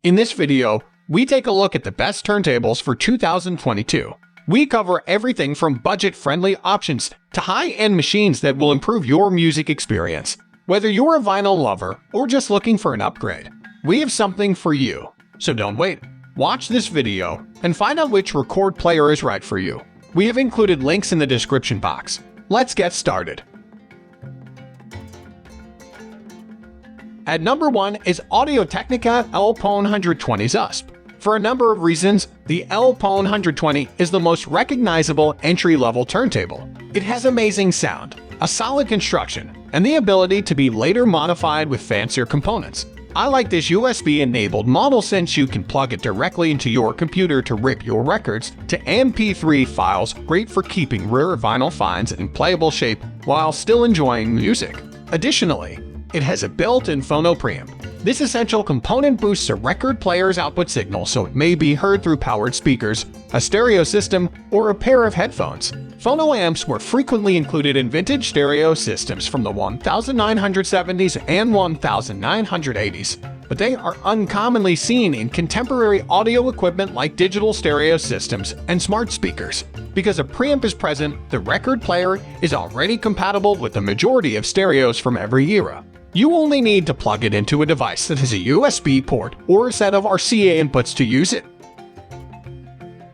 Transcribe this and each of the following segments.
In this video, we take a look at the best turntables for 2022. We cover everything from budget-friendly options to high-end machines that will improve your music experience. Whether you're a vinyl lover or just looking for an upgrade, we have something for you. So don't wait. Watch this video and find out which record player is right for you. We have included links in the description box. Let's get started. At number 1 is Audio-Technica AT-LP7 ZUSP. For a number of reasons, the AT-LP7 is the most recognizable entry-level turntable. It has amazing sound, a solid construction, and the ability to be later modified with fancier components. I like this USB-enabled model since you can plug it directly into your computer to rip your records to MP3 files, great for keeping rare vinyl finds in playable shape while still enjoying music. Additionally, it has a built-in phono preamp. This essential component boosts a record player's output signal so it may be heard through powered speakers, a stereo system, or a pair of headphones. Phono amps were frequently included in vintage stereo systems from the 1970s and 1980s, but they are uncommonly seen in contemporary audio equipment like digital stereo systems and smart speakers. Because a preamp is present, the record player is already compatible with the majority of stereos from every era. You only need to plug it into a device that has a USB port or a set of RCA inputs to use it.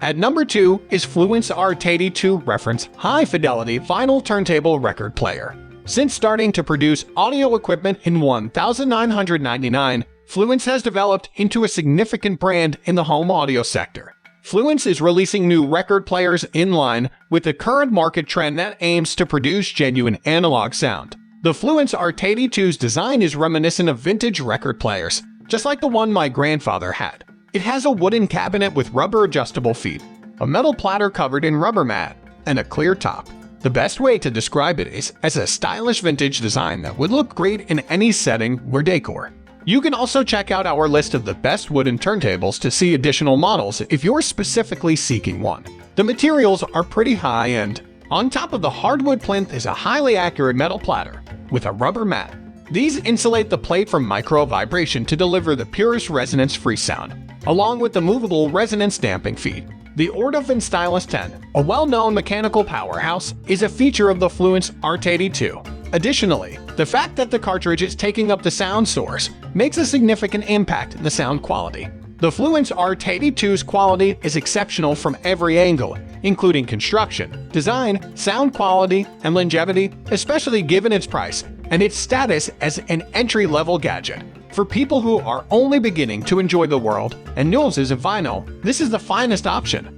At number 2 is Fluance RT82 Reference High Fidelity Vinyl Turntable Record Player. Since starting to produce audio equipment in 1999, Fluance has developed into a significant brand in the home audio sector. Fluance is releasing new record players in line with the current market trend that aims to produce genuine analog sound. The Fluance RT82's design is reminiscent of vintage record players, just like the one my grandfather had. It has a wooden cabinet with rubber adjustable feet, a metal platter covered in rubber mat, and a clear top. The best way to describe it is as a stylish vintage design that would look great in any setting or decor. You can also check out our list of the best wooden turntables to see additional models if you're specifically seeking one. The materials are pretty high-end. On top of the hardwood plinth is a highly accurate metal platter with a rubber mat. These insulate the plate from micro vibration to deliver the purest resonance-free sound, along with the movable resonance damping feet. The Ordovin Stylus 10, a well-known mechanical powerhouse, is a feature of the Fluance RT82. Additionally, the fact that the cartridge is taking up the sound source makes a significant impact in the sound quality. The Fluance RT82's quality is exceptional from every angle, including construction, design, sound quality, and longevity, especially given its price and its status as an entry-level gadget. For people who are only beginning to enjoy the world and nuances of vinyl, this is the finest option.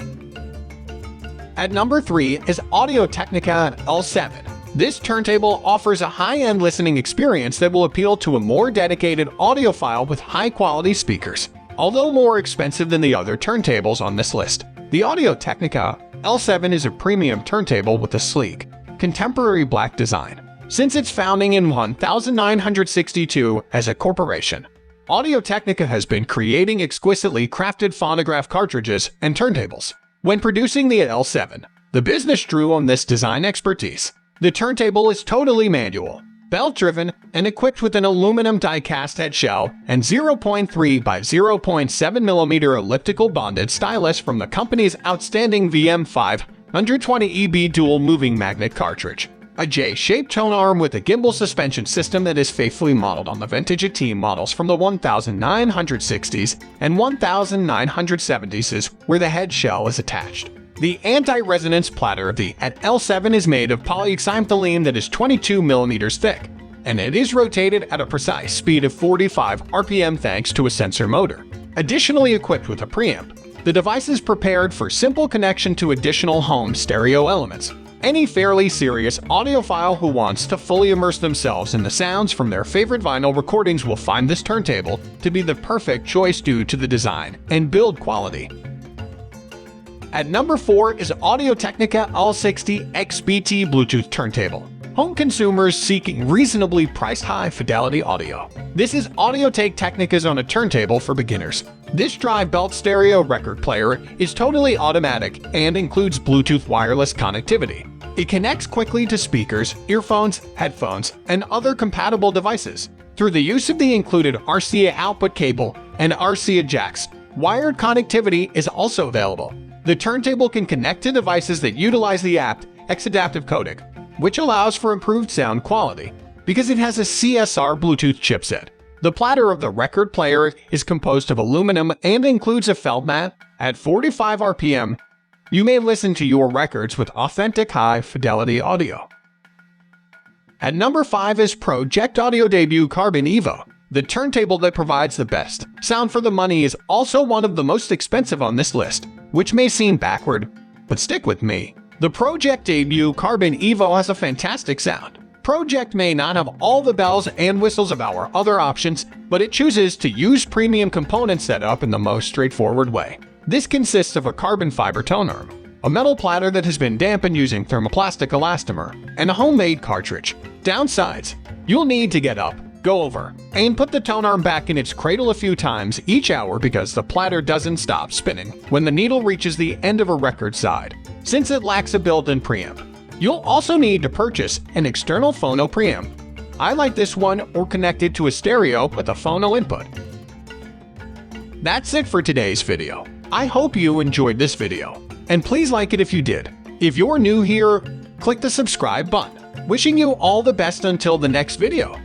At number 3 is Audio-Technica L7. This turntable offers a high-end listening experience that will appeal to a more dedicated audiophile with high-quality speakers. Although more expensive than the other turntables on this list, the Audio-Technica L7 is a premium turntable with a sleek, contemporary black design. Since its founding in 1962 as a corporation, Audio-Technica has been creating exquisitely crafted phonograph cartridges and turntables. When producing the L7, the business drew on this design expertise. The turntable is totally manual, belt-driven, and equipped with an aluminum die-cast head shell and 0.3 by 0.7 mm elliptical bonded stylus from the company's outstanding VM520EB dual moving magnet cartridge. A J-shaped tone arm with a gimbal suspension system that is faithfully modeled on the vintage AT models from the 1960s and 1970s where the head shell is attached. The anti-resonance platter of the AT-L7 is made of polyxymethylene that is 22 mm thick, and it is rotated at a precise speed of 45 RPM thanks to a sensor motor. Additionally equipped with a preamp, the device is prepared for simple connection to additional home stereo elements. Any fairly serious audiophile who wants to fully immerse themselves in the sounds from their favorite vinyl recordings will find this turntable to be the perfect choice due to the design and build quality. At number 4 is Audio-Technica All60XBT Bluetooth Turntable. Home consumers seeking reasonably priced high-fidelity audio. This is Audio-Technica's on a turntable for beginners. This drive-belt stereo record player is totally automatic and includes Bluetooth wireless connectivity. It connects quickly to speakers, earphones, headphones, and other compatible devices. Through the use of the included RCA output cable, and RCA jacks. Wired connectivity is also available. The turntable can connect to devices that utilize the aptX adaptive codec, which allows for improved sound quality because it has a CSR Bluetooth chipset. The platter of the record player is composed of aluminum and includes a felt mat. At 45 RPM, you may listen to your records with authentic high-fidelity audio. At number 5 is Pro-Ject Audio Debut Carbon Evo. The turntable that provides the best sound for the money is also one of the most expensive on this list, which may seem backward, but stick with me. The Pro-Ject Debut Carbon Evo has a fantastic sound. Pro-Ject may not have all the bells and whistles of our other options, but it chooses to use premium components set up in the most straightforward way. This consists of a carbon fiber tone arm, a metal platter that has been dampened using thermoplastic elastomer, and a homemade cartridge. Downsides: you'll need to get up, go over, and put the tone arm back in its cradle a few times each hour because the platter doesn't stop spinning when the needle reaches the end of a record side, since it lacks a built-in preamp. You'll also need to purchase an external phono preamp. I like this one or connect it to a stereo with a phono input. That's it for today's video. I hope you enjoyed this video, and please like it if you did. If you're new here, click the subscribe button. Wishing you all the best until the next video.